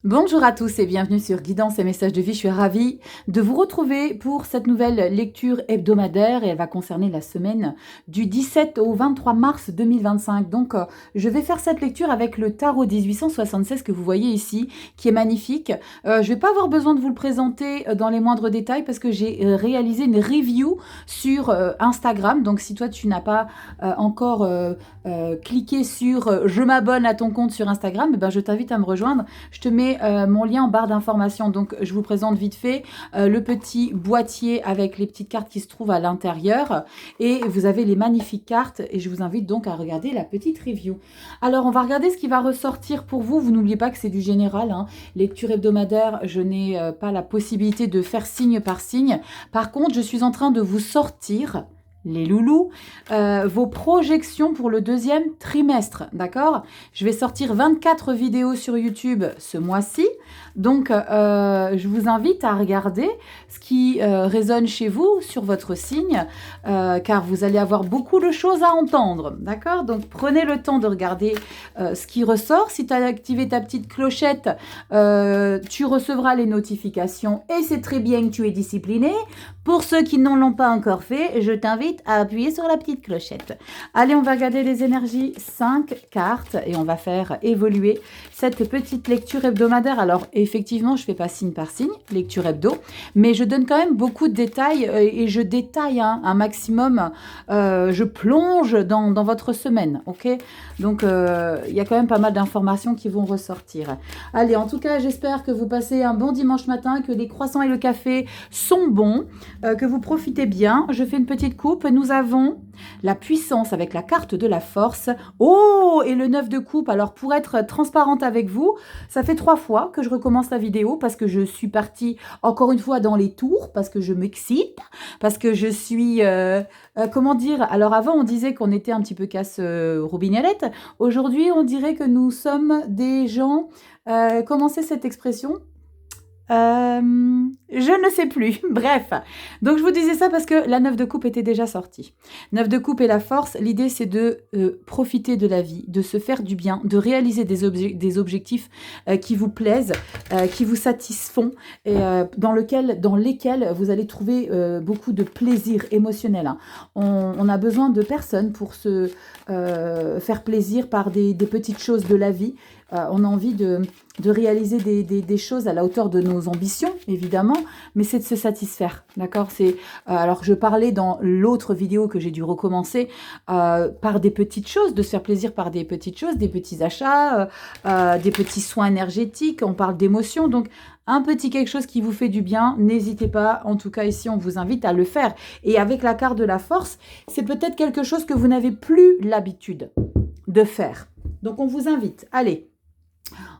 Bonjour à tous et bienvenue sur Guidance et Messages de vie. Je suis ravie de vous retrouver pour cette nouvelle lecture hebdomadaire et elle va concerner la semaine du 17 au 23 mars 2025. Donc, je vais faire cette lecture avec le tarot 1876 que vous voyez ici, qui est magnifique. Je ne vais pas avoir besoin de vous le présenter dans les moindres détails parce que j'ai réalisé une review sur Instagram. Donc, si toi, tu n'as pas encore cliqué sur je m'abonne à ton compte sur Instagram, ben, je t'invite à me rejoindre. Je te mets mon lien en barre d'informations. Donc, je vous présente vite fait le petit boîtier avec les petites cartes qui se trouvent à l'intérieur. Et vous avez les magnifiques cartes. Et je vous invite donc à regarder la petite review. Alors, on va regarder ce qui va ressortir pour vous. Vous n'oubliez pas que c'est du général, hein. Lecture hebdomadaire, je n'ai pas la possibilité de faire signe par signe. Par contre, je suis en train de vous sortir les loulous, vos projections pour le deuxième trimestre, d'accord? Je vais sortir 24 vidéos sur YouTube ce mois-ci, donc je vous invite à regarder ce qui résonne chez vous, sur votre signe, car vous allez avoir beaucoup de choses à entendre, d'accord? Donc prenez le temps de regarder ce qui ressort. Si tu as activé ta petite clochette, tu recevras les notifications et c'est très bien que tu es discipliné. Pour ceux qui ne l'ont pas encore fait, je t'invite à appuyer sur la petite clochette. Allez, on va regarder les énergies, 5 cartes, et on va faire évoluer cette petite lecture hebdomadaire. Alors, effectivement, je ne fais pas signe par signe, lecture hebdo, mais je donne quand même beaucoup de détails et je détaille un maximum. Je plonge dans votre semaine, ok? Donc, il y a quand même pas mal d'informations qui vont ressortir. Allez, en tout cas, j'espère que vous passez un bon dimanche matin, que les croissants et le café sont bons. Que vous profitez bien. Je fais une petite coupe. Nous avons la puissance avec la carte de la force. Oh, et le 9 de coupe. Alors, pour être transparente avec vous, ça fait 3 fois que je recommence la vidéo parce que je suis partie encore une fois dans les tours, parce que je m'excite, parce que je suis... comment dire? Alors, avant, on disait qu'on était un petit peu casse robignolette. Aujourd'hui, on dirait que nous sommes des gens... comment c'est cette expression? Je ne sais plus. Bref. Donc, je vous disais ça parce que la 9 de coupe était déjà sortie. 9 de coupe et la force, l'idée, c'est de profiter de la vie, de se faire du bien, de réaliser des objectifs qui vous plaisent, qui vous satisfont et dans lesquels vous allez trouver beaucoup de plaisir émotionnel, hein. On a besoin de personnes pour se faire plaisir par des petites choses de la vie. On a envie de réaliser des choses à la hauteur de nos ambitions, évidemment, mais c'est de se satisfaire, d'accord? Alors, je parlais dans l'autre vidéo que j'ai dû recommencer par des petites choses, de se faire plaisir par des petites choses, des petits achats, des petits soins énergétiques, on parle d'émotions, donc un petit quelque chose qui vous fait du bien, n'hésitez pas, en tout cas ici, on vous invite à le faire. Et avec la carte de la force, c'est peut-être quelque chose que vous n'avez plus l'habitude de faire. Donc, on vous invite, allez.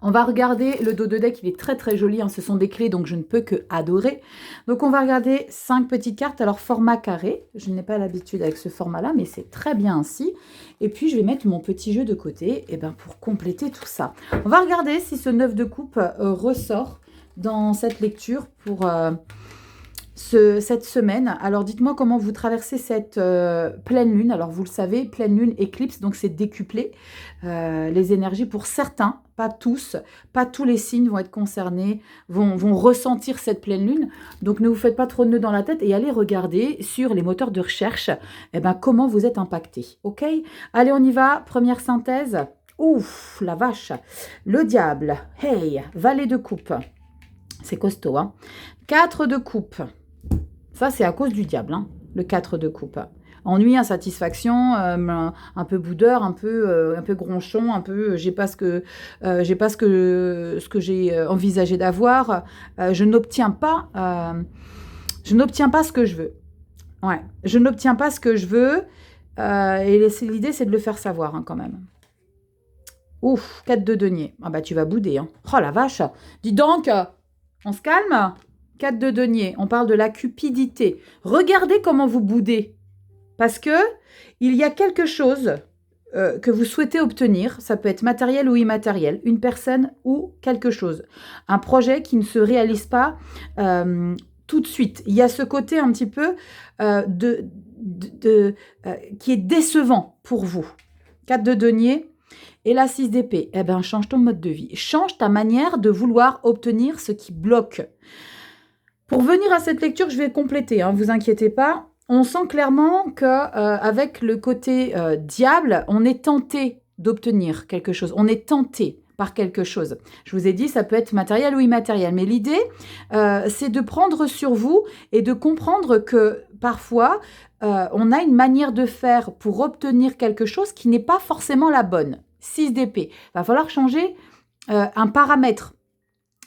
On va regarder le dos de deck, il est très très joli, hein. Ce sont des clés, donc je ne peux que adorer. Donc on va regarder 5 petites cartes, alors format carré, je n'ai pas l'habitude avec ce format-là, mais c'est très bien ainsi. Et puis je vais mettre mon petit jeu de côté pour compléter tout ça. On va regarder si ce 9 de coupe ressort dans cette lecture pour... cette semaine. Alors dites-moi comment vous traversez cette pleine lune. Alors vous le savez, pleine lune, éclipse, donc c'est décuplé. Les énergies pour certains, pas tous les signes vont être concernés, vont ressentir cette pleine lune. Donc ne vous faites pas trop de nœuds dans la tête et allez regarder sur les moteurs de recherche comment vous êtes impacté. Ok? Allez, on y va. Première synthèse. Ouf, la vache. Le diable. Hey, valet de coupe. C'est costaud, hein? 4 de coupe. Ça, c'est à cause du diable, hein, le 4 de coupe. Ennui, insatisfaction, un peu boudeur, un peu gronchon, un peu j'ai pas ce que j'ai envisagé d'avoir. Je n'obtiens pas ce que je veux. Ouais, je n'obtiens pas ce que je veux. Et l'idée, c'est de le faire savoir, hein, quand même. Ouf, 4 de denier. Ah bah tu vas bouder, hein. Oh la vache. Dis donc, on se calme? 4 de denier, on parle de la cupidité. Regardez comment vous boudez. Parce que il y a quelque chose que vous souhaitez obtenir. Ça peut être matériel ou immatériel. Une personne ou quelque chose. Un projet qui ne se réalise pas tout de suite. Il y a ce côté un petit peu qui est décevant pour vous. 4 de denier. Et la 6 d'épée, eh ben, change ton mode de vie. Change ta manière de vouloir obtenir ce qui bloque. Pour venir à cette lecture, je vais compléter, hein, vous inquiétez pas. On sent clairement qu'avec le côté diable, on est tenté d'obtenir quelque chose. On est tenté par quelque chose. Je vous ai dit, ça peut être matériel ou immatériel. Mais l'idée, c'est de prendre sur vous et de comprendre que parfois, on a une manière de faire pour obtenir quelque chose qui n'est pas forcément la bonne. 6 d'épée. Il va falloir changer un paramètre.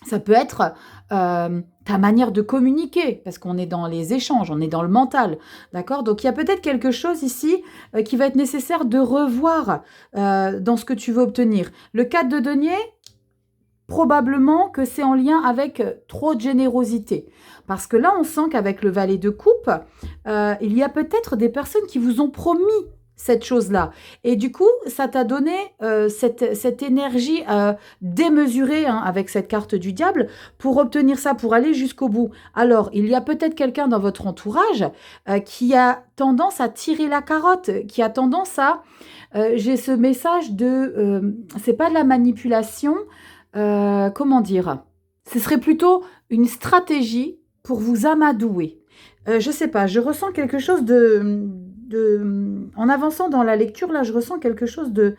Ça peut être ta manière de communiquer, parce qu'on est dans les échanges, on est dans le mental, d'accord? Donc, il y a peut-être quelque chose ici qui va être nécessaire de revoir dans ce que tu veux obtenir. Le 4 de denier, probablement que c'est en lien avec trop de générosité. Parce que là, on sent qu'avec le valet de coupe, il y a peut-être des personnes qui vous ont promis cette chose-là. Et du coup, ça t'a donné cette énergie démesurée hein, avec cette carte du diable pour obtenir ça, pour aller jusqu'au bout. Alors, il y a peut-être quelqu'un dans votre entourage qui a tendance à tirer la carotte, qui a tendance à... j'ai ce message de... c'est pas de la manipulation, comment dire? Ce serait plutôt une stratégie pour vous amadouer. Je sais pas, je ressens quelque chose en avançant dans la lecture, là, je ressens quelque chose de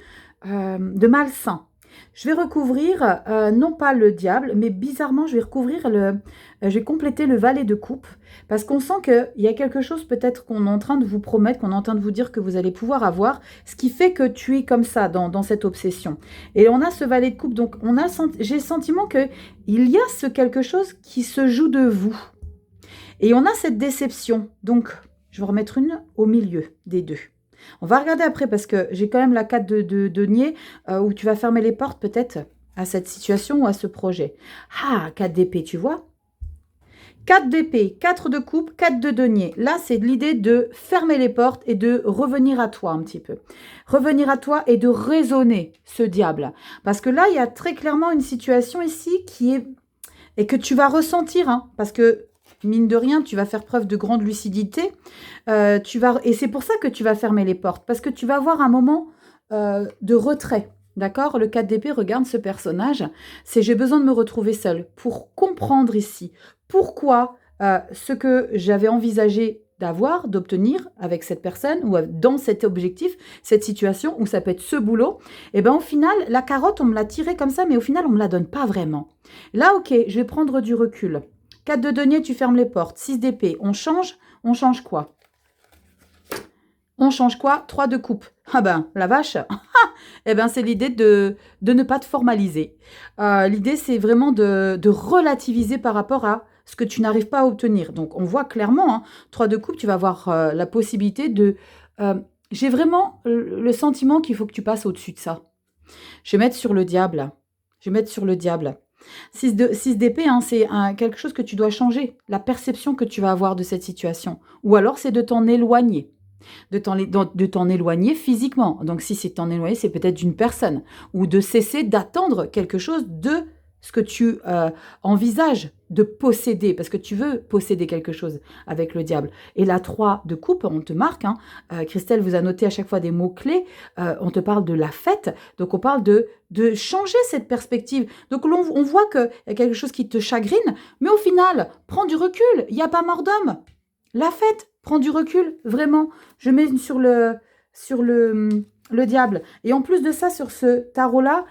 malsain. Je vais recouvrir, non pas le diable, mais bizarrement, je vais recouvrir je vais compléter le valet de coupe, parce qu'on sent qu'il y a quelque chose peut-être qu'on est en train de vous promettre, qu'on est en train de vous dire que vous allez pouvoir avoir, ce qui fait que tu es comme ça, dans cette obsession. Et on a ce valet de coupe, donc j'ai le sentiment qu'il y a ce quelque chose qui se joue de vous. Et on a cette déception, donc je vais remettre une au milieu des deux. On va regarder après parce que j'ai quand même la 4 de denier où tu vas fermer les portes peut-être à cette situation ou à ce projet. Ah, 4 d'épée, tu vois? 4 d'épée, 4 de coupe, 4 de denier. Là, c'est l'idée de fermer les portes et de revenir à toi un petit peu. Revenir à toi et de raisonner ce diable. Parce que là, il y a très clairement une situation ici qui est... et que tu vas ressentir, hein, parce que mine de rien, tu vas faire preuve de grande lucidité. Et c'est pour ça que tu vas fermer les portes, parce que tu vas avoir un moment de retrait. D'accord? Le 4 d'épée regarde ce personnage. C'est j'ai besoin de me retrouver seule pour comprendre ici pourquoi ce que j'avais envisagé d'avoir, d'obtenir avec cette personne ou dans cet objectif, cette situation, où ça peut être ce boulot, et bien au final, la carotte, on me l'a tirée comme ça, mais au final, on ne me la donne pas vraiment. Là, ok, je vais prendre du recul. 4 de denier, tu fermes les portes. 6 d'épée, on change quoi? On change quoi? 3 de coupe. Ah ben, la vache. Eh ben, c'est l'idée de ne pas te formaliser. L'idée, c'est vraiment de relativiser par rapport à ce que tu n'arrives pas à obtenir. Donc, on voit clairement, hein, 3 de coupe, tu vas avoir la possibilité de... j'ai vraiment le sentiment qu'il faut que tu passes au-dessus de ça. Je vais mettre sur le diable. 6 d'épée, hein, c'est quelque chose que tu dois changer, la perception que tu vas avoir de cette situation. Ou alors, c'est de t'en éloigner. De t'en éloigner physiquement. Donc, si c'est t'en éloigner, c'est peut-être d'une personne. Ou de cesser d'attendre quelque chose de ce que tu envisages de posséder. Parce que tu veux posséder quelque chose avec le diable. Et la 3 de coupe, on te marque. Hein, Christelle vous a noté à chaque fois des mots-clés. On te parle de la fête. Donc, on parle de changer cette perspective. Donc, on voit qu'il y a quelque chose qui te chagrine. Mais au final, prends du recul. Il n'y a pas mort d'homme. La fête, prends du recul, vraiment. Je mets sur le diable. Et en plus de ça, sur ce tarot-là,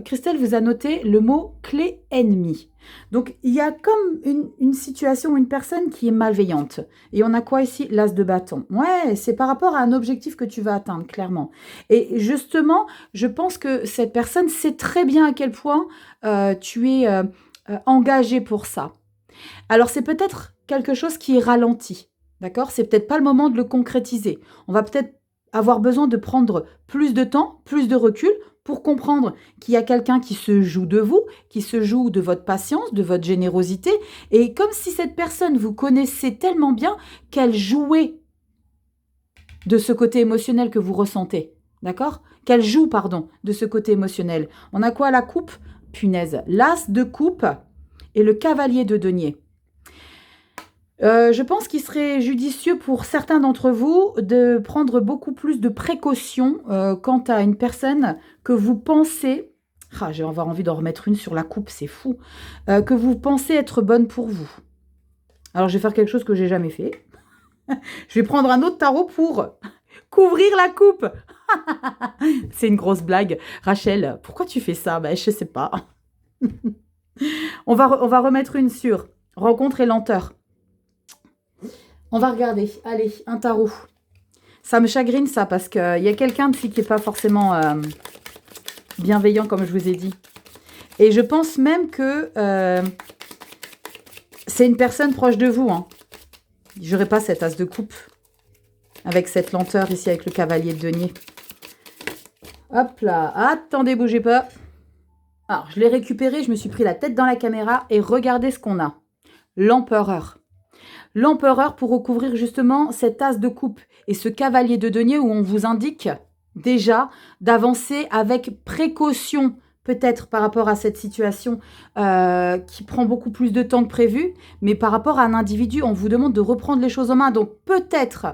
Christelle vous a noté le mot clé ennemi. Donc, il y a comme une situation, une personne qui est malveillante. Et on a quoi ici? L'as de bâton. Ouais, c'est par rapport à un objectif que tu vas atteindre, clairement. Et justement, je pense que cette personne sait très bien à quel point tu es engagé pour ça. Alors, c'est peut-être quelque chose qui est ralenti, d'accord? C'est peut-être pas le moment de le concrétiser. On va peut-être avoir besoin de prendre plus de temps, plus de recul pour comprendre qu'il y a quelqu'un qui se joue de vous, qui se joue de votre patience, de votre générosité, et comme si cette personne vous connaissait tellement bien qu'elle jouait de ce côté émotionnel que vous ressentez, d'accord? Qu'elle joue, pardon, de ce côté émotionnel. On a quoi, la coupe? Punaise. L'as de coupe et le cavalier de denier. Je pense qu'il serait judicieux pour certains d'entre vous de prendre beaucoup plus de précautions quant à une personne que vous pensez... Ah, j'ai avoir envie d'en remettre une sur la coupe, c'est fou. Que vous pensez être bonne pour vous. Alors, je vais faire quelque chose que j'ai jamais fait. Je vais prendre un autre tarot pour couvrir la coupe. C'est une grosse blague. Rachel, pourquoi tu fais ça? Ben, je sais pas. On va remettre une sur rencontre et lenteur. On va regarder. Allez, un tarot. Ça me chagrine ça parce qu'il y a quelqu'un de qui n'est pas forcément bienveillant comme je vous ai dit. Et je pense même que c'est une personne proche de vous. Hein. J'aurais pas cette as de coupe avec cette lenteur ici avec le cavalier de denier. Hop là. Attendez, bougez pas. Alors, je l'ai récupéré. Je me suis pris la tête dans la caméra et regardez ce qu'on a. L'empereur. L'empereur pour recouvrir justement cette as de coupe et ce cavalier de denier où on vous indique déjà d'avancer avec précaution peut-être par rapport à cette situation qui prend beaucoup plus de temps que prévu, mais par rapport à un individu, on vous demande de reprendre les choses en main. Donc peut-être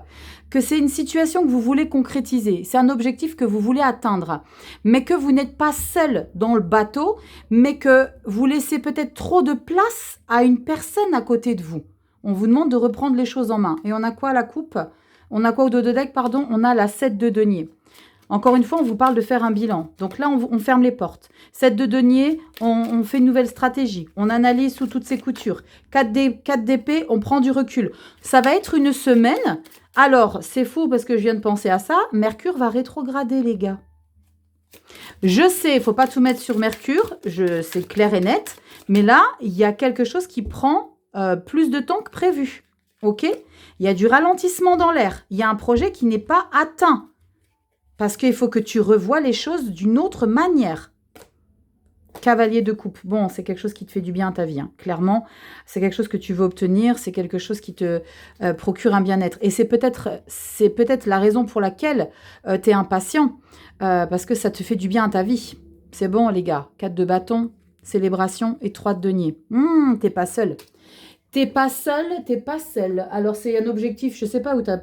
que c'est une situation que vous voulez concrétiser, c'est un objectif que vous voulez atteindre, mais que vous n'êtes pas seul dans le bateau, mais que vous laissez peut-être trop de place à une personne à côté de vous. On vous demande de reprendre les choses en main. Et on a quoi à la coupe? On a quoi au dos de deck, pardon? On a la 7 de denier. Encore une fois, on vous parle de faire un bilan. Donc là, on ferme les portes. 7 de denier, on fait une nouvelle stratégie. On analyse sous toutes ses coutures. 4 d'épée, on prend du recul. Ça va être une semaine. Alors, c'est fou parce que je viens de penser à ça. Mercure va rétrograder, les gars. Je sais, il ne faut pas tout mettre sur Mercure. C'est clair et net. Mais là, il y a quelque chose qui prend plus de temps que prévu. Ok? Il y a du ralentissement dans l'air. Il y a un projet qui n'est pas atteint. Parce qu'il faut que tu revoies les choses d'une autre manière. Cavalier de coupe. Bon, c'est quelque chose qui te fait du bien à ta vie. Hein. Clairement, c'est quelque chose que tu veux obtenir. C'est quelque chose qui te procure un bien-être. Et c'est peut-être la raison pour laquelle tu es impatient. Parce que ça te fait du bien à ta vie. C'est bon, les gars. 4 de bâton, célébration et 3 de denier. T'es pas seul. T'es pas seul. Alors, c'est un objectif, je sais pas où tu es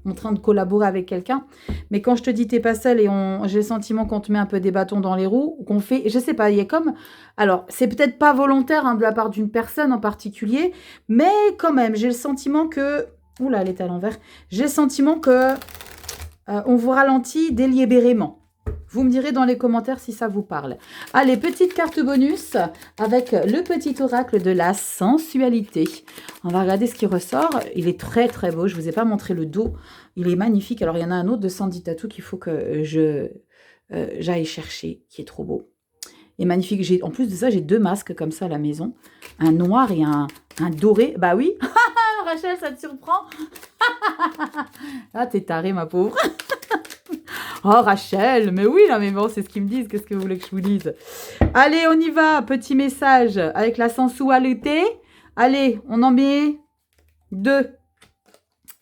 en train de collaborer avec quelqu'un, mais quand je te dis t'es pas seul et j'ai le sentiment qu'on te met un peu des bâtons dans les roues, qu'on fait, je sais pas, il y a comme... Alors, c'est peut-être pas volontaire hein, de la part d'une personne en particulier, mais quand même, j'ai le sentiment que... Oula, elle est à l'envers. J'ai le sentiment que on vous ralentit délibérément. Vous me direz dans les commentaires si ça vous parle. Allez, petite carte bonus avec le petit oracle de la sensualité. On va regarder ce qui ressort. Il est très très beau. Je ne vous ai pas montré le dos. Il est magnifique. Alors, il y en a un autre de Sandy Tattoo qu'il faut que j'aille chercher, qui est trop beau. Et magnifique. En plus de ça, j'ai 2 masques comme ça à la maison. Un noir et un doré. Bah oui. Rachel, ça te surprend? Ah, t'es tarée, ma pauvre. Oh, Rachel, mais oui, là, mais bon, c'est ce qu'ils me disent. Qu'est-ce que vous voulez que je vous dise? Allez, on y va. Petit message avec la sensualité. Allez, on en met 2.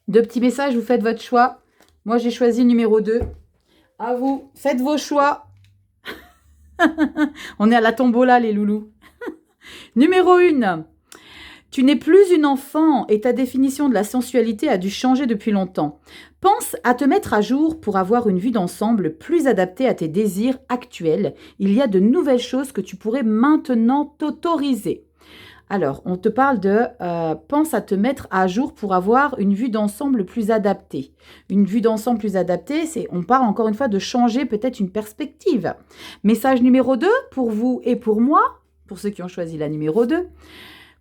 2 petits messages, vous faites votre choix. Moi, j'ai choisi le numéro 2. À vous, faites vos choix. On est à la tombola, les loulous. Numéro 1. Tu n'es plus une enfant et ta définition de la sensualité a dû changer depuis longtemps. Pense à te mettre à jour pour avoir une vue d'ensemble plus adaptée à tes désirs actuels. Il y a de nouvelles choses que tu pourrais maintenant t'autoriser. Alors, on te parle de pense à te mettre à jour pour avoir une vue d'ensemble plus adaptée. Une vue d'ensemble plus adaptée, on parle encore une fois de changer peut-être une perspective. Message numéro 2 pour vous et pour moi, pour ceux qui ont choisi la numéro 2.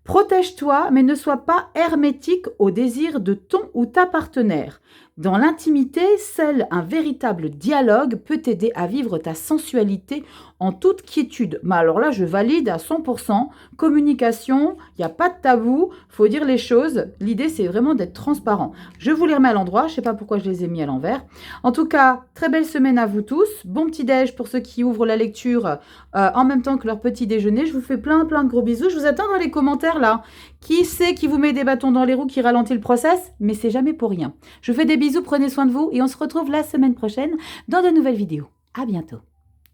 Protège-toi, mais ne sois pas hermétique aux désirs de ton ou ta partenaire. Dans l'intimité, seul un véritable dialogue peut t'aider à vivre ta sensualité en toute quiétude. Mais alors là, je valide à 100%. Communication, il n'y a pas de tabou, il faut dire les choses. L'idée, c'est vraiment d'être transparent. Je vous les remets à l'endroit, je ne sais pas pourquoi je les ai mis à l'envers. En tout cas, très belle semaine à vous tous. Bon petit déj pour ceux qui ouvrent la lecture en même temps que leur petit déjeuner. Je vous fais plein de gros bisous. Je vous attends dans les commentaires là. Qui c'est qui vous met des bâtons dans les roues, qui ralentit le process? Mais c'est jamais pour rien. Je vous fais des bisous, prenez soin de vous et on se retrouve la semaine prochaine dans de nouvelles vidéos. À bientôt.